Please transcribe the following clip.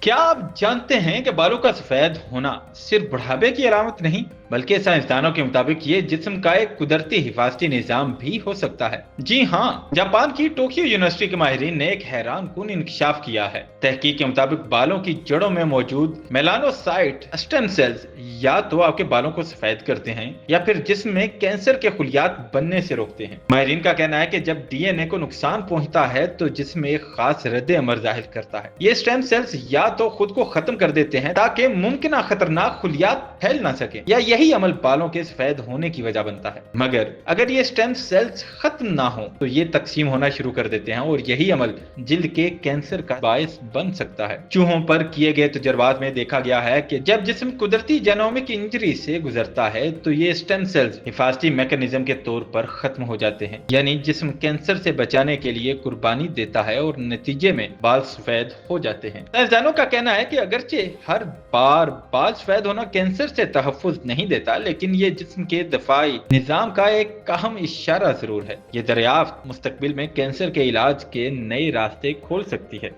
کیا آپ جانتے ہیں کہ بالوں کا سفید ہونا صرف بڑھاپے کی علامت نہیں بلکہ سائنسدانوں کے مطابق یہ جسم کا ایک قدرتی حفاظتی نظام بھی ہو سکتا ہے؟ جی ہاں، جاپان کی ٹوکیو یونیورسٹی کے ماہرین نے ایک حیران کن انکشاف کیا ہے۔ تحقیق کے مطابق بالوں کی جڑوں میں موجود میلانوسائٹ اسٹیم سیلز یا تو آپ کے بالوں کو سفید کرتے ہیں یا پھر جسم میں کینسر کے خلیات بننے سے روکتے ہیں۔ ماہرین کا کہنا ہے کہ جب ڈی این اے کو نقصان پہنچتا ہے تو جسم ایک خاص رد عمل ظاہر کرتا ہے۔ یہ اسٹیم سیلز یا تو خود کو ختم کر دیتے ہیں تاکہ ممکنہ خطرناک خلیات پھیل نہ سکیں، یا یہی عمل بالوں کے سفید ہونے کی وجہ بنتا ہے۔ مگر اگر یہ اسٹیم سیلز ختم نہ ہوں تو یہ تقسیم ہونا شروع کر دیتے ہیں اور یہی عمل جلد کے کینسر کا باعث بن سکتا ہے۔ چوہوں پر کیے گئے تجربات میں دیکھا گیا ہے کہ جب جسم قدرتی جینومک انجری سے گزرتا ہے تو یہ اسٹیم سیلز حفاظتی میکانزم کے طور پر ختم ہو جاتے ہیں، یعنی جسم کینسر سے بچانے کے لیے قربانی دیتا ہے اور نتیجے میں بال سفید ہو جاتے ہیں۔ سائنسدانوں کا کہنا ہے کہ اگرچہ ہر بار بال سفید ہونا کینسر سے تحفظ نہیں دیتا، لیکن یہ جسم کے دفاعی نظام کا ایک اہم اشارہ ضرور ہے۔ یہ دریافت مستقبل میں کینسر کے علاج کے نئے راستے کھول سکتی ہے۔